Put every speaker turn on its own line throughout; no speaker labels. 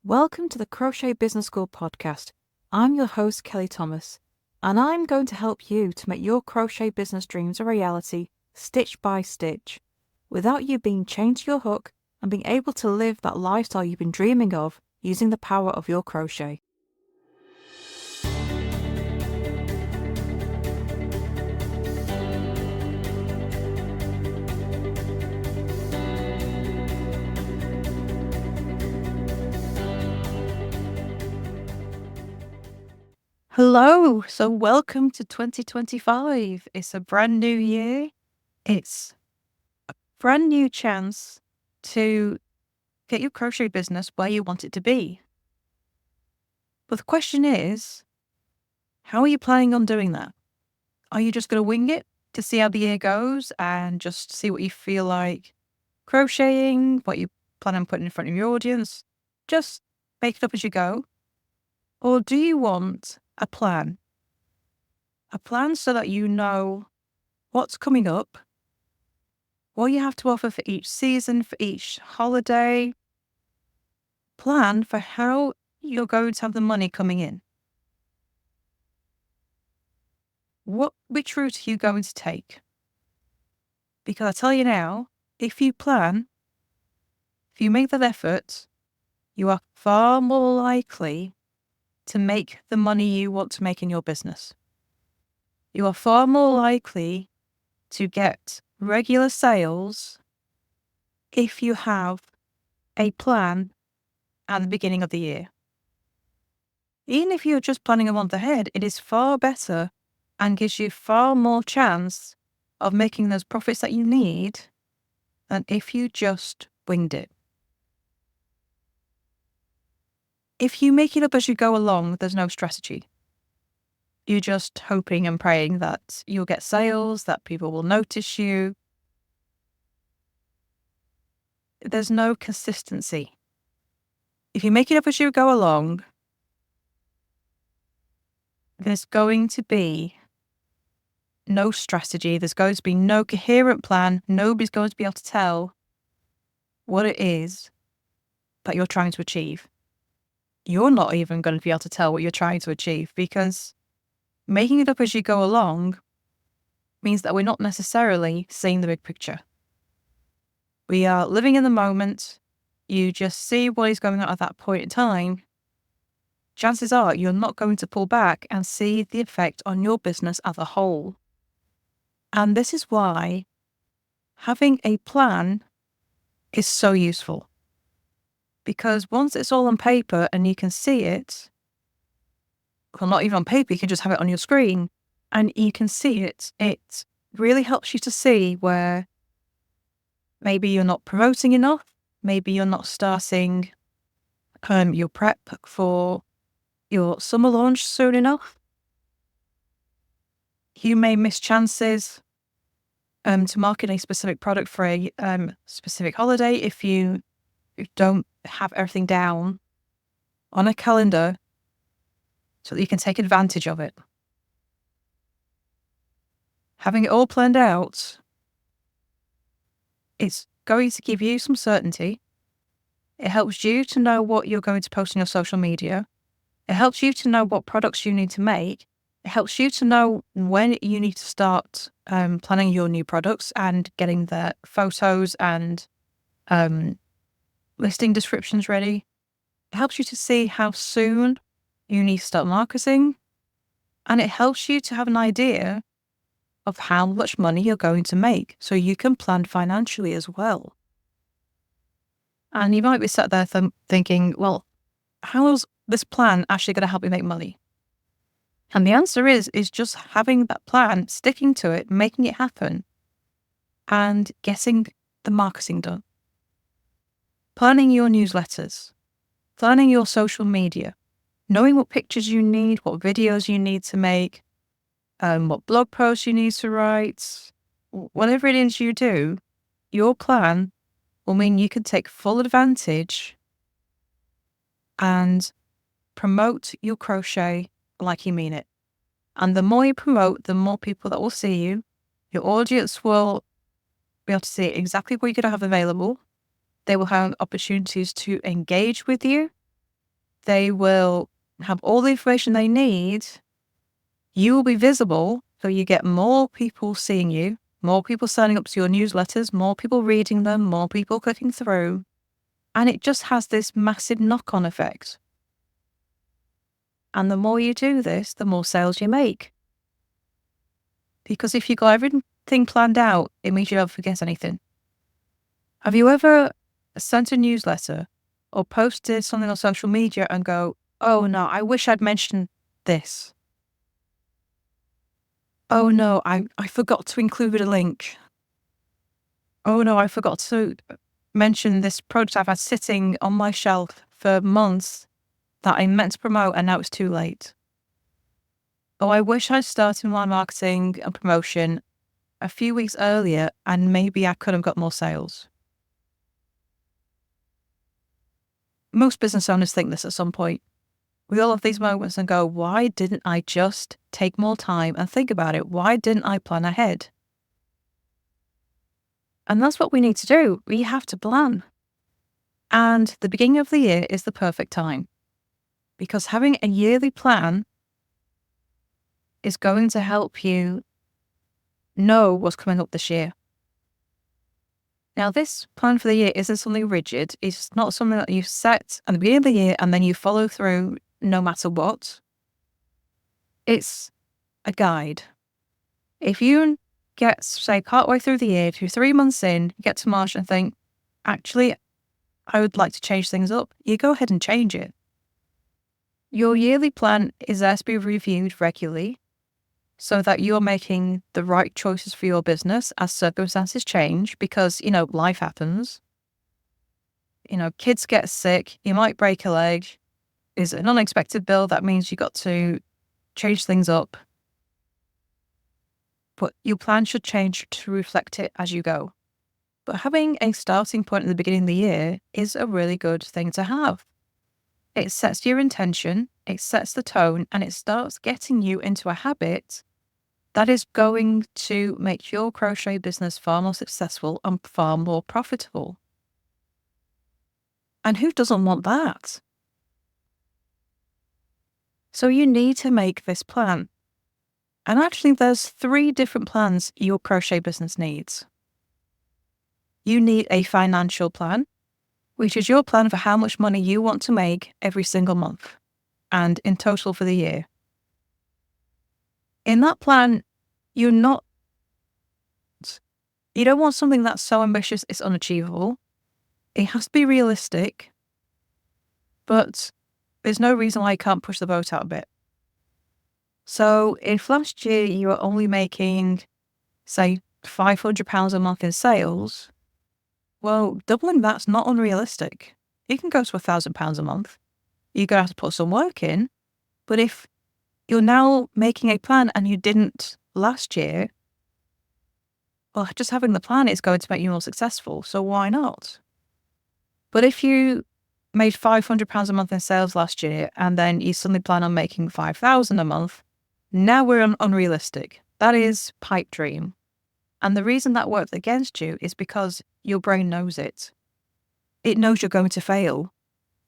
Welcome to the Crochet Business School podcast. I'm your host, Kelly Thomas, and I'm going to help you to make your crochet business dreams a reality, stitch by stitch, without you being chained to your hook and being able to live that lifestyle you've been dreaming of using the power of your crochet. Hello, so welcome to 2025. It's a brand new year. It's a brand new chance to get your crochet business where you want it to be. But the question is, how are you planning on doing that? Are you just going to wing it to see how the year goes and just see what you feel like crocheting, what you plan on putting in front of your audience? Just make it up as you go. Or do you want a plan? A plan so that you know what's coming up, what you have to offer for each season, for each holiday. Plan for how you're going to have the money coming in. Which route are you going to take? Because I tell you now, if you plan, if you make that effort, you are far more likely to make the money you want to make in your business. You are far more likely to get regular sales if you have a plan at the beginning of the year. Even if you're just planning a month ahead, it is far better and gives you far more chance of making those profits that you need than if you just winged it. If you make it up as you go along, there's no strategy. You're just hoping and praying that you'll get sales, that people will notice you. There's no consistency. If you make it up as you go along, there's going to be no strategy. There's going to be no coherent plan. Nobody's going to be able to tell what it is that you're trying to achieve. You're not even going to be able to tell what you're trying to achieve, because making it up as you go along means that we're not necessarily seeing the big picture. We are living in the moment. You just see what is going on at that point in time. Chances are you're not going to pull back and see the effect on your business as a whole. And this is why having a plan is so useful. Because once it's all on paper and you can see it, well, not even on paper, you can just have it on your screen and you can see it. It really helps you to see where maybe you're not promoting enough, maybe you're not starting your prep for your summer launch soon enough. You may miss chances to market a specific product for a specific holiday if you don't have everything down on a calendar so that you can take advantage of it. Having it all planned out, it's going to give you some certainty. It helps you to know what you're going to post on your social media. It helps you to know what products you need to make. It helps you to know when you need to start planning your new products and getting the photos and listing descriptions ready. It helps you to see how soon you need to start marketing. And it helps you to have an idea of how much money you're going to make so you can plan financially as well. And you might be sat there thinking, well, how's this plan actually going to help me make money? And the answer is just having that plan, sticking to it, making it happen, and getting the marketing done. Planning your newsletters, planning your social media, knowing what pictures you need, what videos you need to make, what blog posts you need to write. Whatever it is you do, your plan will mean you can take full advantage and promote your crochet like you mean it. And the more you promote, the more people that will see you. Your audience will be able to see exactly what you're going to have available. They will have opportunities to engage with you. They will have all the information they need. You will be visible, so you get more people seeing you, more people signing up to your newsletters, more people reading them, more people clicking through. And it just has this massive knock-on effect. And the more you do this, the more sales you make. Because if you've got everything planned out, it means you don't forget anything. Have you ever sent a newsletter or posted something on social media and go, oh no, I wish I'd mentioned this. Oh no, I forgot to include a link. Oh no, I forgot to mention this product I've had sitting on my shelf for months that I meant to promote and now it's too late. Oh, I wish I'd started my marketing and promotion a few weeks earlier and maybe I could have got more sales. Most business owners think this at some point. We all have these moments and go, why didn't I just take more time and think about it? Why didn't I plan ahead? And that's what we need to do. We have to plan. And the beginning of the year is the perfect time because having a yearly plan is going to help you know what's coming up this year. Now, this plan for the year isn't something rigid. It's not something that you set at the beginning of the year and then you follow through no matter what. It's a guide. If you get, say, partway through the year, if you're 3 months in, you get to March and think, actually, I would like to change things up, you go ahead and change it. Your yearly plan is there to be reviewed regularly so that you're making the right choices for your business as circumstances change because, life happens. Kids get sick, you might break a leg. Is an unexpected bill that means you got to change things up. But your plan should change to reflect it as you go. But having a starting point at the beginning of the year is a really good thing to have. It sets your intention, it sets the tone, and it starts getting you into a habit that is going to make your crochet business far more successful and far more profitable. And who doesn't want that? So you need to make this plan. And actually, there's 3 different plans your crochet business needs. You need a financial plan, which is your plan for how much money you want to make every single month and in total for the year. In that plan, you don't want something that's so ambitious it's unachievable. It has to be realistic, but there's no reason why you can't push the boat out a bit. So if last year you were only making, say, £500 a month in sales, well, doubling that's not unrealistic. You can go to £1,000 a month. You're going to have to put some work in. But if you're now making a plan and you didn't last year, well, just having the plan is going to make you more successful. So why not? But if you made £500 a month in sales last year and then you suddenly plan on making £5,000 a month, now we're unrealistic. That is pipe dream. And the reason that works against you is because your brain knows it. It knows you're going to fail.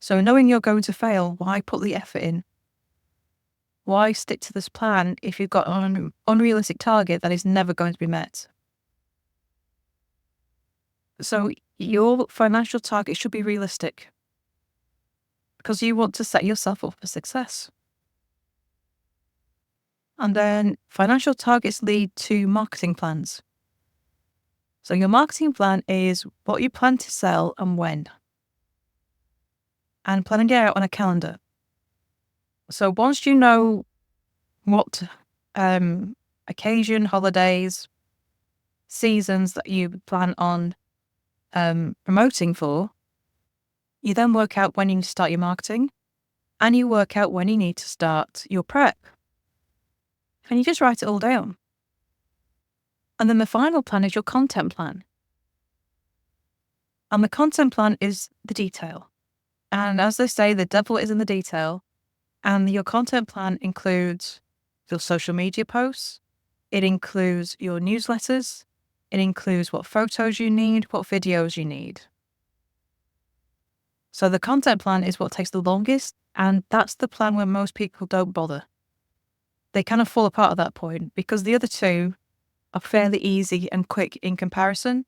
So knowing you're going to fail, why put the effort in? Why stick to this plan if you've got an unrealistic target that is never going to be met? So your financial target should be realistic because you want to set yourself up for success. And then financial targets lead to marketing plans. So your marketing plan is what you plan to sell and when. And planning it out on a calendar. So once you know what occasion, holidays, seasons that you plan on promoting for, you then work out when you need to start your marketing and you work out when you need to start your prep. And you just write it all down. And then the final plan is your content plan. And the content plan is the detail. And as they say, the devil is in the detail. And your content plan includes your social media posts. It includes your newsletters. It includes what photos you need, what videos you need. So the content plan is what takes the longest, and that's the plan where most people don't bother. They kind of fall apart at that point because the other two are fairly easy and quick in comparison.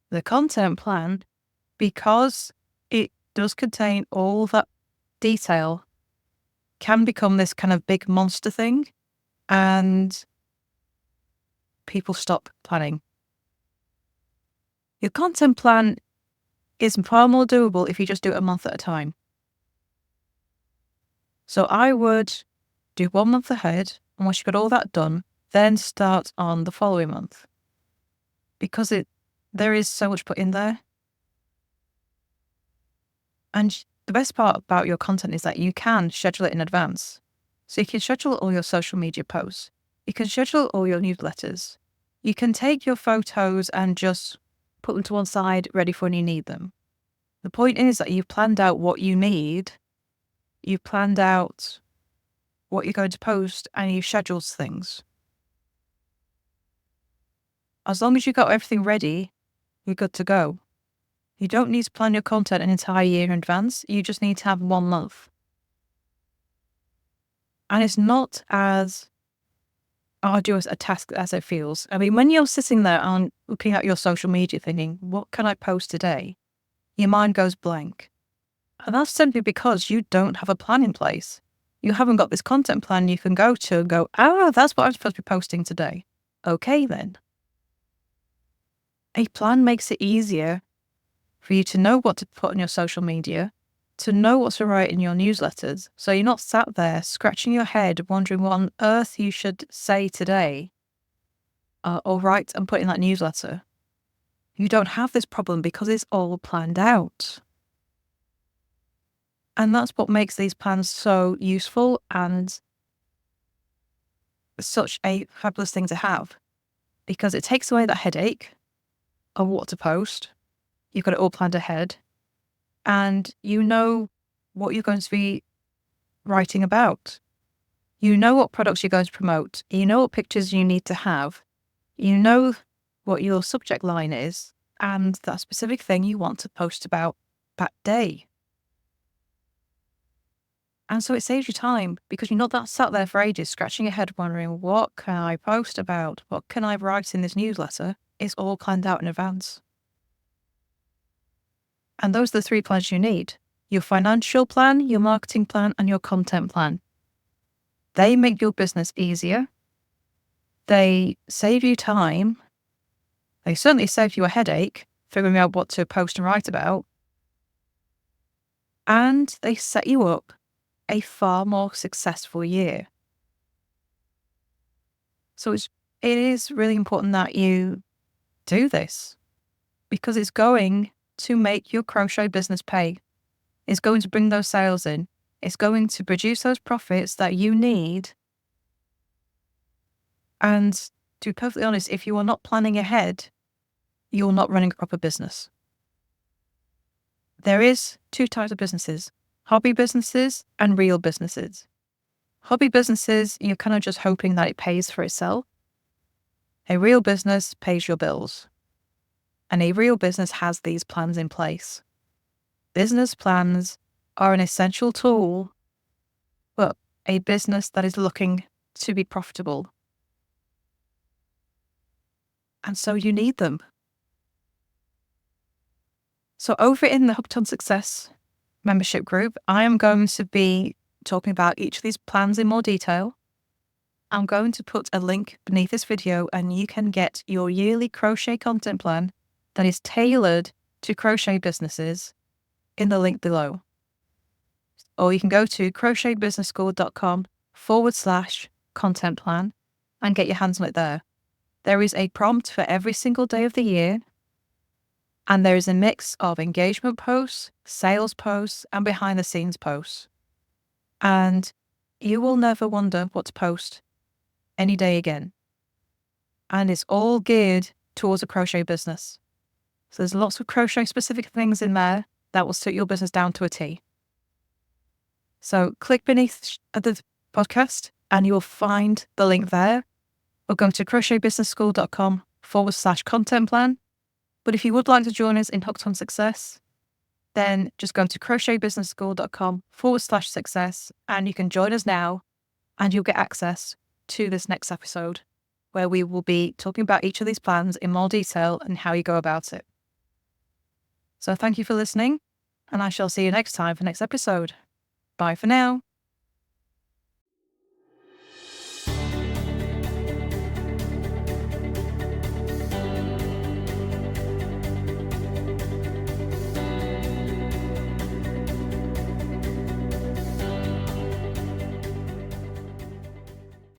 The content plan, because it does contain all that detail, can become this kind of big monster thing, and people stop planning. Your content plan is far more doable if you just do it a month at a time. So I would do 1 month ahead, and once you've got all that done, then start on the following month. Because there is so much put in there. And the best part about your content is that you can schedule it in advance. So you can schedule all your social media posts. You can schedule all your newsletters. You can take your photos and just put them to one side, ready for when you need them. The point is that you've planned out what you need. You've planned out what you're going to post, and you've scheduled things. As long as you've got everything ready, you're good to go. You don't need to plan your content an entire year in advance. You just need to have 1 month. And it's not as arduous a task as it feels. I mean, when you're sitting there and looking at your social media thinking, what can I post today? Your mind goes blank. And that's simply because you don't have a plan in place. You haven't got this content plan you can go to and go, that's what I'm supposed to be posting today. Okay, then. A plan makes it easier for you to know what to put on your social media, to know what to write in your newsletters, so you're not sat there scratching your head wondering what on earth you should say today or write and put in that newsletter. You don't have this problem because it's all planned out. And that's what makes these plans so useful and such a fabulous thing to have, because it takes away that headache of what to post. You've got it all planned ahead, and you know what you're going to be writing about. You know what products you're going to promote. You know what pictures you need to have. You know what your subject line is and that specific thing you want to post about that day. And so it saves you time because you're not that sat there for ages scratching your head wondering, what can I post about? What can I write in this newsletter? It's all planned out in advance. And those are the 3 plans you need: your financial plan, your marketing plan, and your content plan. They make your business easier. They save you time. They certainly save you a headache figuring out what to post and write about. And they set you up a far more successful year. So it is really important that you do this, because it's going to make your crochet business pay. It's going to bring those sales in. It's going to produce those profits that you need. And to be perfectly honest, if you are not planning ahead, you're not running a proper business. There is 2 types of businesses: hobby businesses and real businesses. Hobby businesses, you're kind of just hoping that it pays for itself. A real business pays your bills. And a real business has these plans in place. Business plans are an essential tool for a business that is looking to be profitable. And so you need them. So over in the Hooked on Success membership group, I am going to be talking about each of these plans in more detail. I'm going to put a link beneath this video, and you can get your yearly crochet content plan that is tailored to crochet businesses in the link below. Or you can go to crochetbusinessschool.com/content plan and get your hands on it there. There is a prompt for every single day of the year, and there is a mix of engagement posts, sales posts, and behind the scenes posts. And you will never wonder what to post any day again. And it's all geared towards a crochet business. So there's lots of crochet specific things in there that will suit your business down to a T. So click beneath the podcast and you'll find the link there, or go to crochetbusinessschool.com/content plan. But if you would like to join us in Hooked on Success, then just go to crochetbusinessschool.com/success and you can join us now and you'll get access to this next episode where we will be talking about each of these plans in more detail and how you go about it. So thank you for listening, and I shall see you next time for next episode. Bye for now.